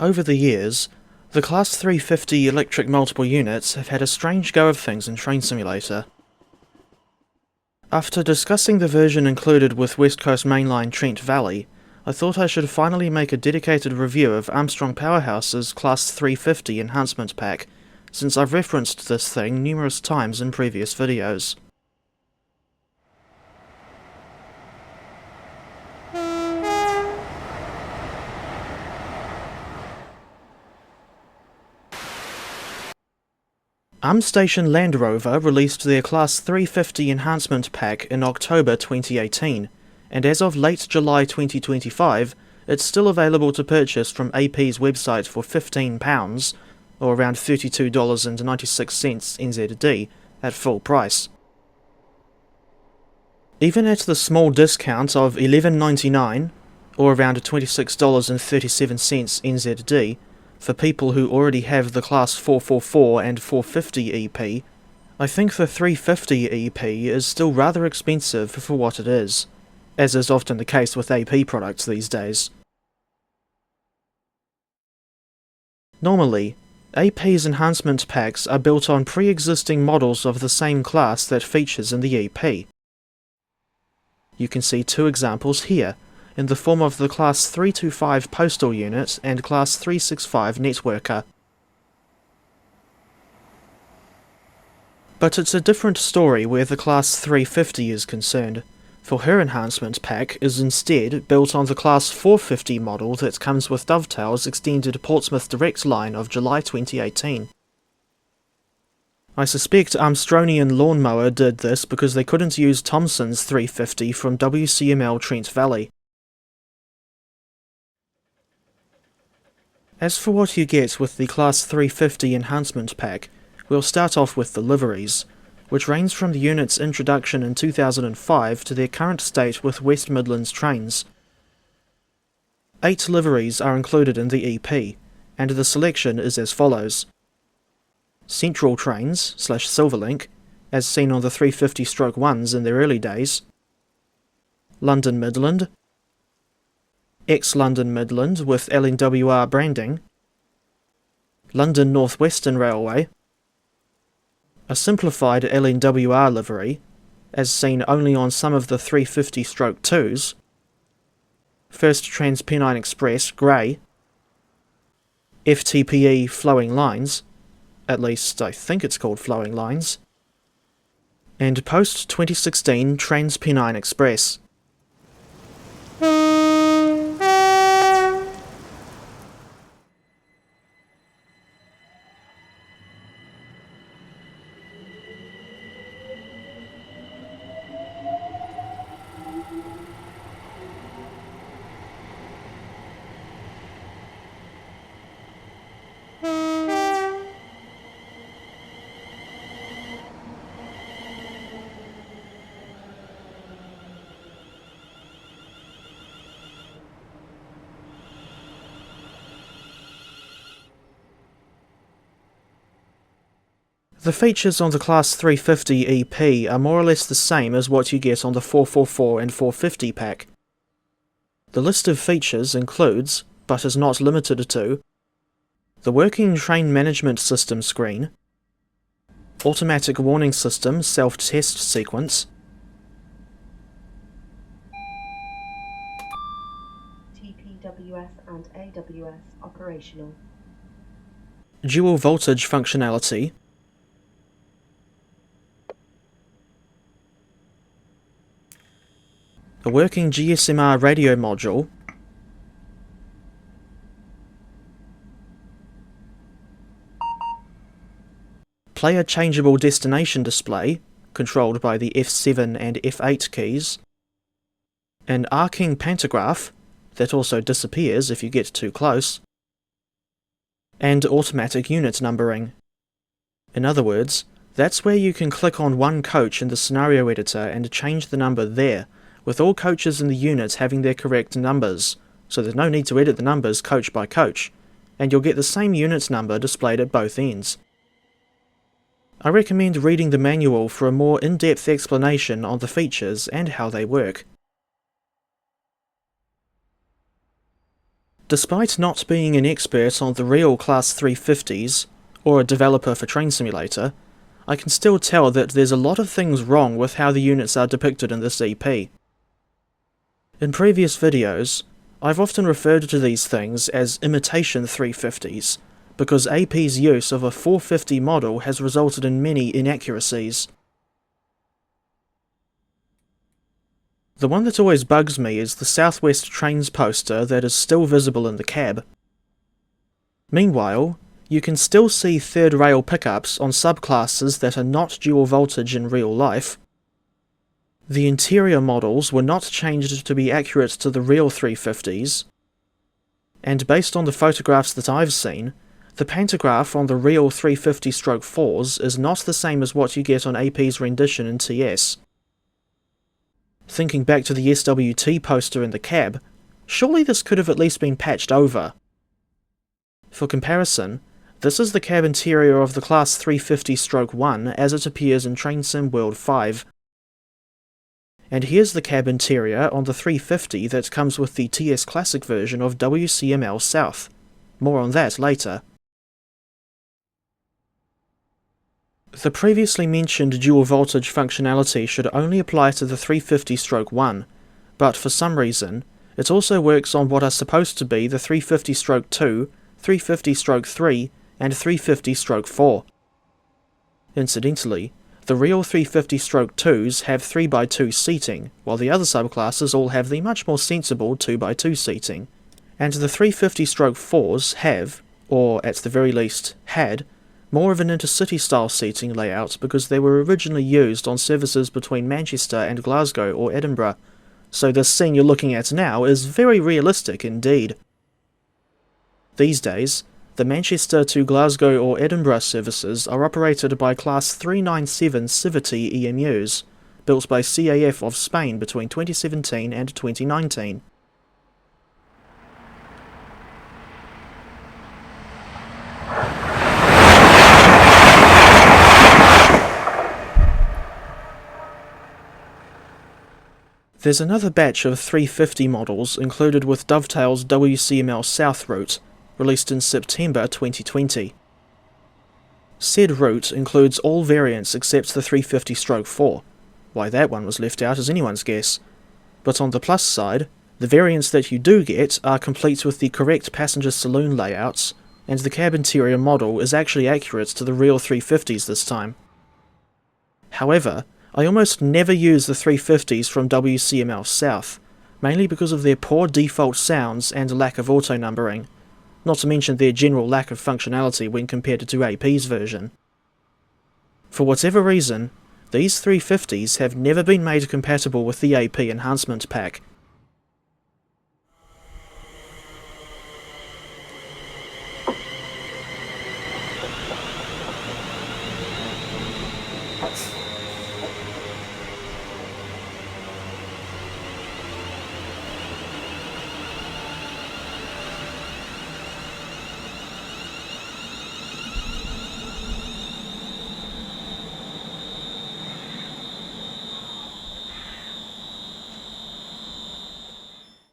Over the years, the Class 350 electric multiple units have had a strange go of things in Train Simulator. After discussing the version included with West Coast Mainline Trent Valley, I thought I should finally make a dedicated review of Armstrong Powerhouse's Class 350 Enhancement Pack, since I've referenced this thing numerous times in previous videos. Armstation Land Rover released their Class 350 Enhancement Pack in October 2018, and as of late July 2025, it's still available to purchase from AP's website for £15, or around $32.96 NZD, at full price. Even at the small discount of $11.99, or around $26.37 NZD, for people who already have the Class 444 and 450 EP, I think the 350 EP is still rather expensive for what it is, as is often the case with AP products these days. Normally, AP's enhancement packs are built on pre-existing models of the same class that features in the EP. You can see two examples here, in the form of the Class 325 Postal Unit and Class 365 Networker. But it's a different story where the Class 350 is concerned, for her enhancement pack is instead built on the Class 450 model that comes with Dovetail's extended Portsmouth Direct line of July 2018. I suspect Armstrongian Lawnmower did this because they couldn't use Thomson's 350 from WCML Trent Valley. As for what you get with the Class 350 Enhancement Pack, we'll start off with the liveries, which range from the unit's introduction in 2005 to their current state with West Midlands trains. 8 liveries are included in the EP, and the selection is as follows. Central Trains / Silverlink, as seen on the 350-1s in their early days. London Midland, ex-London Midland with LNWR branding, London North Western Railway, a simplified LNWR livery, as seen only on some of the 350-2s, First TransPennine Express grey, FTPE Flowing Lines, at least I think it's called Flowing Lines, and post-2016 TransPennine Express. The features on the Class 350 EP are more or less the same as what you get on the 444 and 450 pack. The list of features includes, but is not limited to, the Working Train Management System screen, Automatic Warning System self-test sequence, TPWS and AWS operational, dual voltage functionality, a working GSMR radio module, player changeable destination display, controlled by the F7 and F8 keys, an arcing pantograph, that also disappears if you get too close, and automatic unit numbering. In other words, that's where you can click on one coach in the scenario editor and change the number there, with all coaches in the unit having their correct numbers, so there's no need to edit the numbers coach by coach, and you'll get the same unit number displayed at both ends. I recommend reading the manual for a more in-depth explanation on the features and how they work. Despite not being an expert on the real Class 350s, or a developer for Train Simulator, I can still tell that there's a lot of things wrong with how the units are depicted in this EP. In previous videos, I've often referred to these things as imitation 350s, because AP's use of a 450 model has resulted in many inaccuracies. The one that always bugs me is the Southwest Trains poster that is still visible in the cab. Meanwhile, you can still see third rail pickups on subclasses that are not dual voltage in real life. The interior models were not changed to be accurate to the real 350s, and based on the photographs that I've seen, the pantograph on the real 350/4s is not the same as what you get on AP's rendition in TS. Thinking back to the SWT poster in the cab, surely this could have at least been patched over. For comparison, this is the cab interior of the Class 350/1 as it appears in Train Sim World 5. And here's the cab interior on the 350 that comes with the TS Classic version of WCML South. More on that later. The previously mentioned dual voltage functionality should only apply to the 350/1, but for some reason, it also works on what are supposed to be the 350/2, 350/3, and 350/4. Incidentally, the real 350/2s have 3x2 seating, while the other subclasses all have the much more sensible 2x2 seating, and the 350/4s have, or at the very least had, more of an intercity-style seating layout because they were originally used on services between Manchester and Glasgow or Edinburgh, so this scene you're looking at now is very realistic indeed. These days, the Manchester to Glasgow or Edinburgh services are operated by Class 397 Civity EMUs, built by CAF of Spain between 2017 and 2019. There's another batch of 350 models included with Dovetail's WCML South route, released in September 2020. Said route includes all variants except the 350/4. Why that one was left out is anyone's guess. But on the plus side, the variants that you do get are complete with the correct passenger saloon layouts, and the cab interior model is actually accurate to the real 350s this time. However, I almost never use the 350s from WCML South, mainly because of their poor default sounds and lack of auto-numbering, not to mention their general lack of functionality when compared to AP's version. For whatever reason, these 350s have never been made compatible with the AP Enhancement Pack.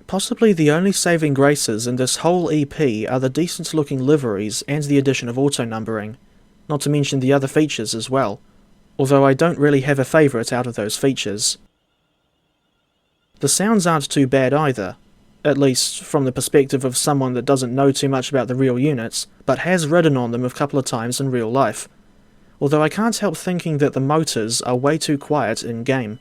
Possibly the only saving graces in this whole EP are the decent looking liveries and the addition of auto-numbering, not to mention the other features as well, although I don't really have a favourite out of those features. The sounds aren't too bad either, at least from the perspective of someone that doesn't know too much about the real units, but has ridden on them a couple of times in real life, although I can't help thinking that the motors are way too quiet in-game.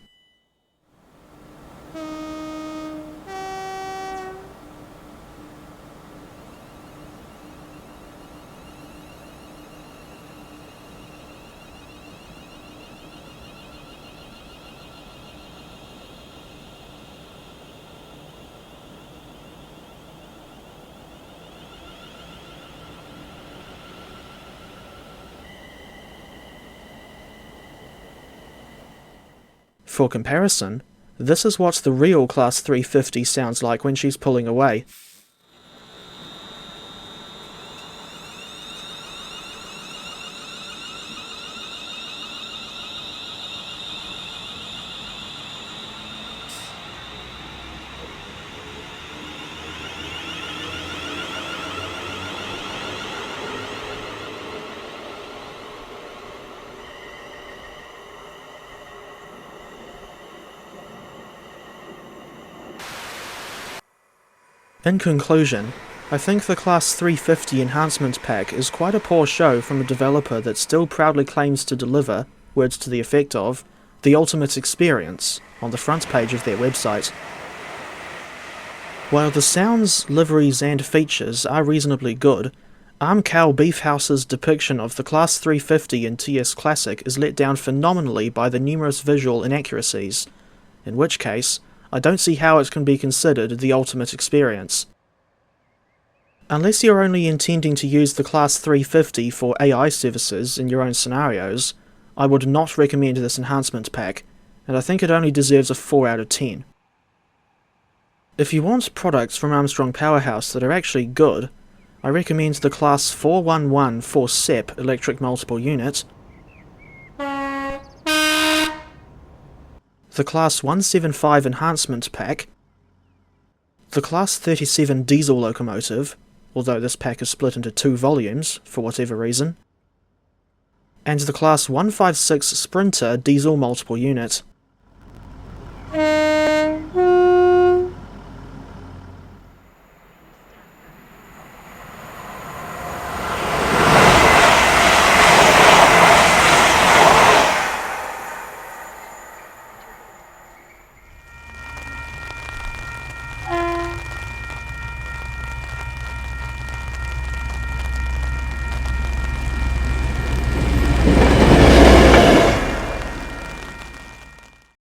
For comparison, this is what the real Class 350 sounds like when she's pulling away. In conclusion, I think the Class 350 Enhancement Pack is quite a poor show from a developer that still proudly claims to deliver, words to the effect of, the ultimate experience on the front page of their website. While the sounds, liveries and features are reasonably good, Armcow Beefhouse's depiction of the Class 350 in TS Classic is let down phenomenally by the numerous visual inaccuracies, in which case, I don't see how it can be considered the ultimate experience. Unless you're only intending to use the Class 350 for AI services in your own scenarios, I would not recommend this enhancement pack, and I think it only deserves a 4 out of 10. If you want products from Armstrong Powerhouse that are actually good, I recommend the Class 411 for SEP electric multiple unit, the Class 175 enhancement pack, the Class 37 diesel locomotive, although this pack is split into 2 volumes for whatever reason, and the Class 156 Sprinter diesel multiple unit.